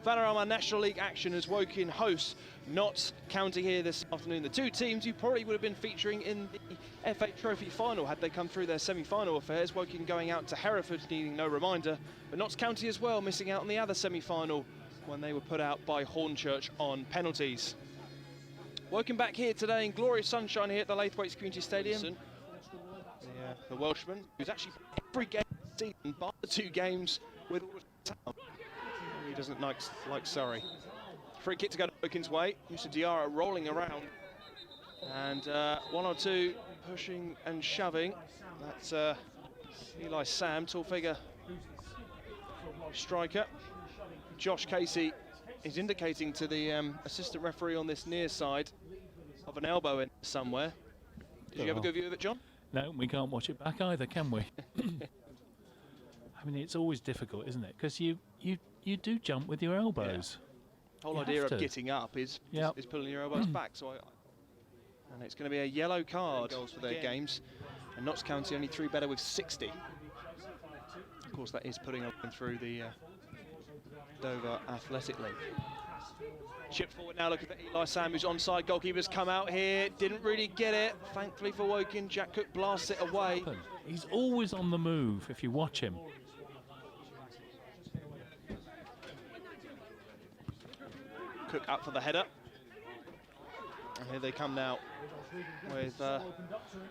Panorama National League action as Woking hosts Notts County here this afternoon. The two teams who probably would have been featuring in the FA Trophy final had they come through their semi-final affairs. Woking going out to Hereford, needing no reminder, but Notts County as well, missing out on the other semi-final when they were put out by Hornchurch on penalties. Woking back here today in glorious sunshine here at the Laithwaites Community Stadium. The Welshman, who's actually every game this season, bar the 2 games with Town. He doesn't like Surrey. Free kick to go to Woking's way. Mr. Diarra rolling around. And 1 or 2 pushing and shoving. That's Eli Sam, tall figure striker. Josh Casey is indicating to the assistant referee on this near side of an elbow in somewhere. Did you have a good view of it, John? No, we can't watch it back either, can we? I mean, it's always difficult, isn't it? Because you do jump with your elbows. The whole idea of getting up is pulling your elbows back. So, and it's going to be a yellow card goals for their games. And Notts County only 3 better with 60. Of course, that is putting them through the Dover Athletic League. Chip forward now, looking for Eli Sam, who's onside. Goalkeeper's come out here, didn't really get it. Thankfully for Woking, Jack Cook blasts it away. He's always on the move if you watch him. Cook up for the header. And here they come now with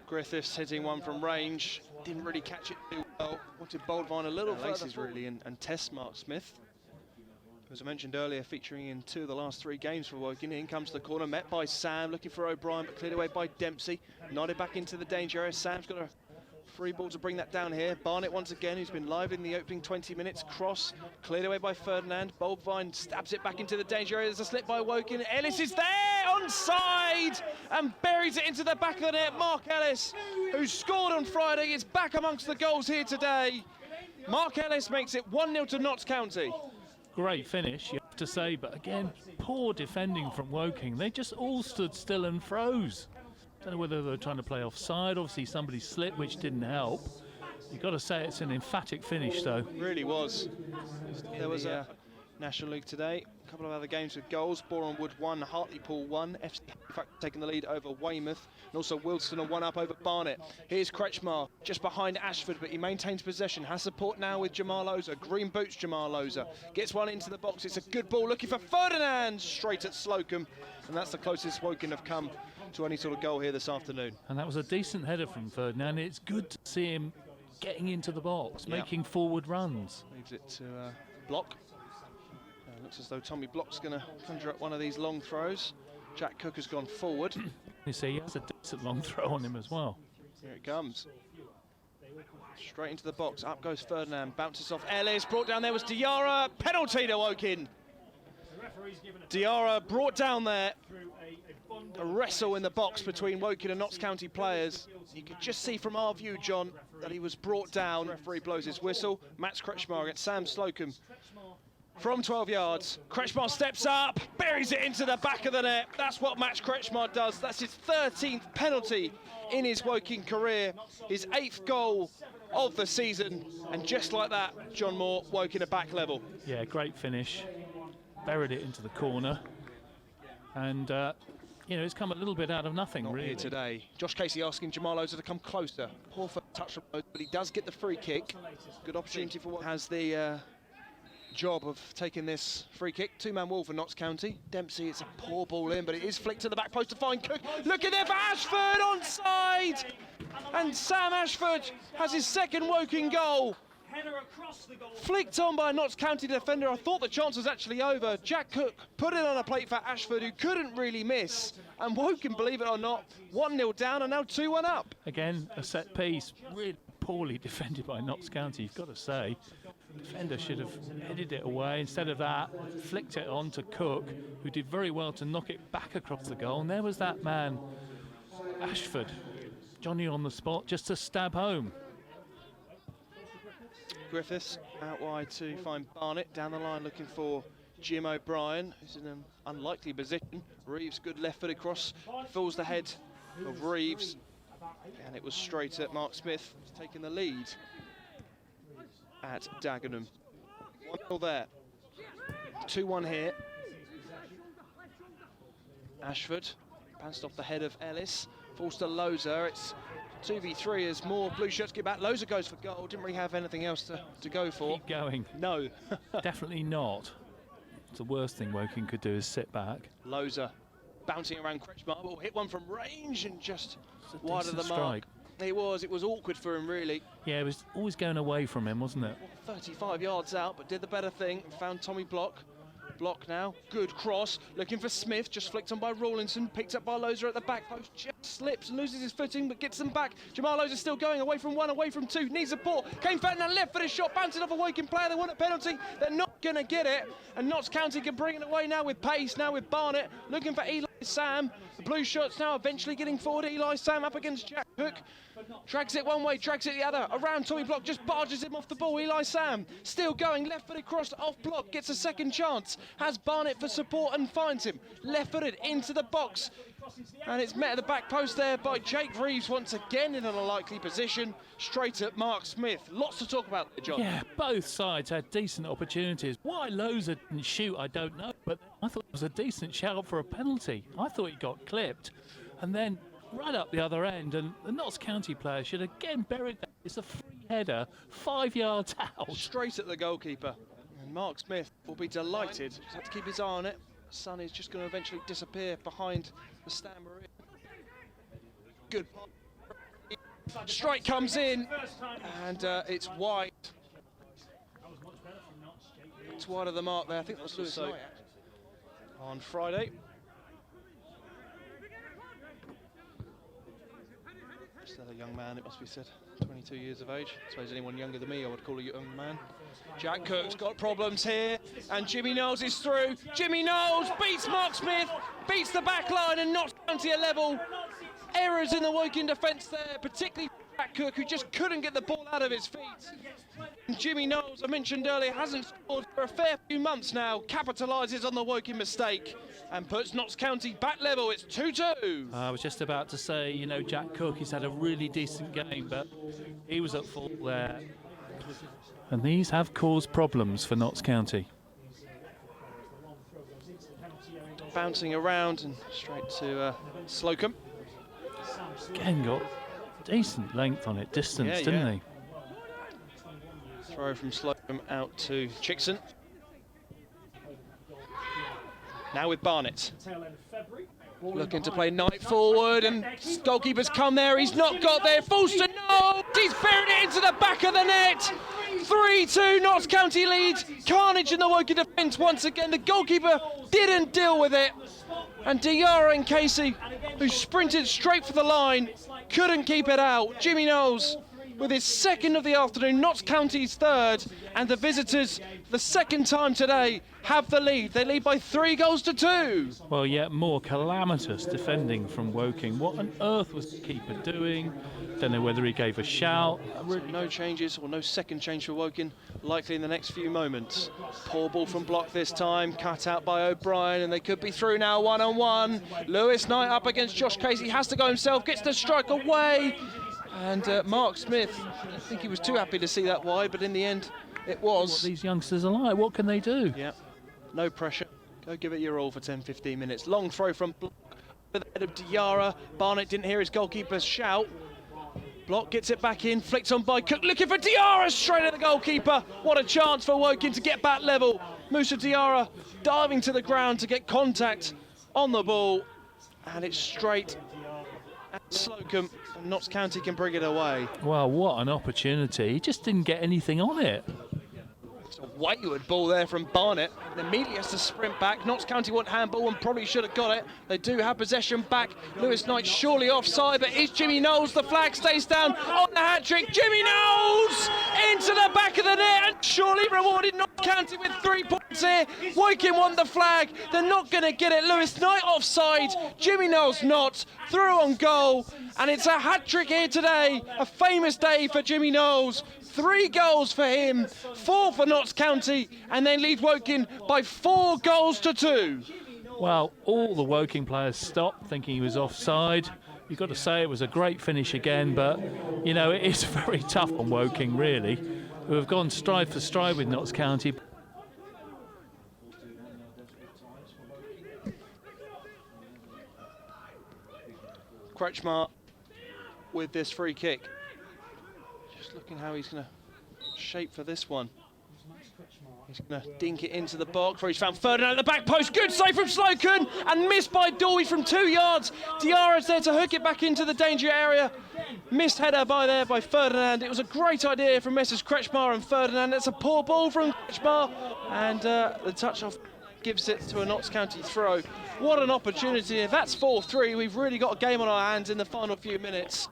Griffiths hitting one from range. Didn't really catch it too well. Wanted Boldvine a little further really and test Mark Smith. As I mentioned earlier, featuring in 2 of the last 3 games for Woking. In comes the corner, met by Sam, looking for O'Brien, but cleared away by Dempsey. Nodded back into the danger area. Sam's got a free ball to bring that down here. Barnett once again, who's been live in the opening 20 minutes. Cross, cleared away by Ferdinand. Boldvine stabs it back into the danger area. There's a slip by Woking. Ellis is there, onside, and buries it into the back of the net. Mark Ellis, who scored on Friday, is back amongst the goals here today. Mark Ellis makes it 1-0 to Notts County. Great finish, you have to say, but again, poor defending from Woking. They just all stood still and froze. Don't know whether they were trying to play offside. Obviously, somebody slipped, which didn't help. You've got to say it's an emphatic finish, though. Really was. There was a National League today. A couple of other games with goals. Boreham Wood 1, Hartlepool 1. FC taking the lead over Weymouth. And also Wilston are 1 up over Barnet. Here's Kretschmar just behind Ashford, but he maintains possession. Has support now with Jamal Oza. Green boots Jamal Oza. Gets one into the box. It's a good ball. Looking for Ferdinand. Straight at Slocum. And that's the closest Woking have come to any sort of goal here this afternoon. And that was a decent header from Ferdinand. It's good to see him getting into the box, making forward runs. Leaves it to Block. Looks as though Tommy Block's going to conjure up one of these long throws. Jack Cook has gone forward. You see, he has a decent long throw on him as well. Here it comes. Straight into the box. Up goes Ferdinand. Bounces off Ellis. Brought down there was Diarra. Penalty to Woking. Diarra brought down there. A wrestle in the box between Woking and Notts County players. You could just see from our view, John, that he was brought down. Referee blows his whistle. Max Kretschmar against Sam Slocum. From 12 yards, Kretschmar steps up, buries it into the back of the net. That's what Max Kretschmar does. That's his 13th penalty in his Woking career, his 8th goal of the season. And just like that, John Moore, Woking at back level. Yeah, great finish. Buried it into the corner. And, you know, it's come a little bit out of nothing, Not really. Here today. Josh Casey asking Jamal Oza to come closer. Poor for touch from Oza, but he does get the free kick. Good opportunity for what has the job of taking this free kick. 2-man wall for Notts County. Dempsey, it's a poor ball in, but it is flicked to the back post to find Cook. Looking there for Ashford, onside! And Sam Ashford has his 2nd Woking goal. Flicked on by a Notts County defender. I thought the chance was actually over. Jack Cook put it on a plate for Ashford, who couldn't really miss. And Woking, believe it or not, 1-0 down and now 2-1 up. Again, a set piece, really poorly defended by Notts County, you've got to say. Defender should have headed it away. Instead of that, flicked it on to Cook, who did very well to knock it back across the goal. And there was that man, Ashford, Johnny on the spot, just to stab home. Griffiths out wide to find Barnett. Down the line looking for Jim O'Brien, who's in an unlikely position. Reeves, good left-footed cross, fills the head of Reeves. And it was straight at Mark Smith, taking the lead at Dagenham. 1-0 there. 2-1 here. Ashford bounced off the head of Ellis. Falls to Loza. It's 2v3 as more blue shirts get back. Loza goes for goal. Didn't really have anything else to go for. Keep going. No. Definitely not. It's the worst thing Woking could do is sit back. Loza bouncing around Kretschmar, but hit one from range and just wide of the mark. Strike. It was awkward for him, really. Yeah, it was always going away from him, wasn't it? 35 yards out, but did the better thing. Found Tommy Block. Block now, good cross, looking for Smith, just flicked on by Rawlinson, picked up by Loza at the back post, just slips and loses his footing, but gets them back. Jamal Loza still going, away from one, away from two, needs support. Kane Ferdinand left for the shot, bouncing off a Woking player, they want a penalty, they're not going to get it, and Notts County can bring it away now with pace, now with Barnett, looking for Eli Sam. The blue shirts now eventually getting forward, Eli Sam up against Jack Cook. Drags it one way, drags it the other. Around Tommy Block, just barges him off the ball. Eli Sam still going, left-footed cross off Block, gets a second chance. Has Barnett for support and finds him. Left-footed into the box. And it's met at the back post there by Jake Reeves once again in an unlikely position. Straight at Mark Smith. Lots to talk about there, John. Yeah, both sides had decent opportunities. Why Loza didn't shoot, I don't know. But I thought it was a decent shout for a penalty. I thought he got clipped. And then right up the other end, and the Notts County player should again buried that. It's a free header, 5 yards out. Straight at the goalkeeper. And Mark Smith will be delighted. Just have to keep his eye on it. Sun is just going to eventually disappear behind the Stanbury. Good. Strike comes in, and it's wide. It's wide of the mark there. I think that was Lewis Knight on Friday. Still a young man, it must be said. 22 years of age. I suppose anyone younger than me, I would call a young man. Jack Cook's got problems here, and Jimmy Knowles is through. Jimmy Knowles beats Mark Smith, beats the back line, and Notts County a level. Errors in the Woking defence there, particularly Jack Cook, who just couldn't get the ball out of his feet. And Jimmy Knowles, I mentioned earlier, hasn't scored for a fair few months now, capitalises on the Woking mistake and puts Notts County back level. It's 2-2. I was just about to say, you know, Jack Cook, he's had a really decent game, but he was at fault there. And these have caused problems for Notts County. Bouncing around and straight to Slocum. Again, got decent length on it, distance, didn't he? Throw from Slocum out to Chickson. Now with Barnett. Looking to play Knight forward, and goalkeeper's come there. He's not got there. Falls to Knowles. He's buried it into the back of the net. 3-2, Notts County lead. Carnage in the Woking defence once again. The goalkeeper didn't deal with it. And Diarra and Casey, who sprinted straight for the line, couldn't keep it out. Jimmy Knowles with his second of the afternoon, Notts County's third, and the visitors, the second time today, have the lead. They lead by 3-2. Well, yet more calamitous defending from Woking. What on earth was the keeper doing? Don't know whether he gave a shout. No changes, or no second change for Woking, likely in the next few moments. Poor ball from Block this time, cut out by O'Brien, and they could be through now one-on-one. Lewis Knight up against Josh Casey, has to go himself, gets the strike away. And Mark Smith, I think he was too happy to see that wide, but in the end, it was. What these youngsters are like, what can they do? Yeah, no pressure. Go give it your all for 10-15 minutes. Long throw from Block with the head of Diarra. Barnett didn't hear his goalkeeper's shout. Block gets it back in, flicked on by Cook, looking for Diarra, straight at the goalkeeper. What a chance for Woking to get back level. Musa Diarra diving to the ground to get contact on the ball, and it's straight at Slocum, and Notts County can bring it away. Well, what an opportunity. He just didn't get anything on it. It's a wayward ball there from Barnett, and immediately has to sprint back. Notts County want handball and probably should have got it. They do have possession back. Lewis Knight surely offside, but is Jimmy Knowles. The flag stays down on the hat-trick. Jimmy Knowles into the back of the net, and surely rewarded Notts County with 3 points here. Woking want the flag. They're not going to get it. Lewis Knight offside. Jimmy Knowles not. Through on goal, and it's a hat-trick here today. A famous day for Jimmy Knowles. 3 goals for him, 4 for Notts County, and they lead Woking by 4-2. Well, all the Woking players stopped thinking he was offside. You've got to say it was a great finish again, but, you know, it is very tough on Woking, really, who have gone stride for stride with Notts County. Kretschmar with this free kick. Just looking how he's going to shape for this one. He's going to dink it into the box where he's found Ferdinand at the back post. Good save from Slocum and missed by Dewey from 2 yards. Diarra's there to hook it back into the danger area. Missed header by Ferdinand. It was a great idea from Messrs Kretschmar and Ferdinand. It's a poor ball from Kretschmar, and the touch-off gives it to a Notts County throw. What an opportunity. If that's 4-3, we've really got a game on our hands in the final few minutes.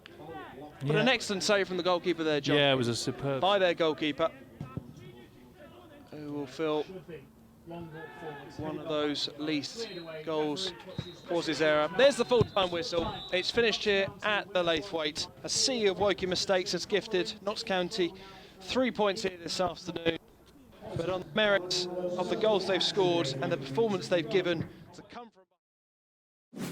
But an excellent save from the goalkeeper there, John. Yeah, it was a superb... by their goalkeeper, who will fill one of those least goals was his error. There's the full-time whistle. It's finished here at the Laithwaite. A sea of Woking mistakes has gifted Notts County 3 points here this afternoon. But on the merits of the goals they've scored and the performance they've given to come from...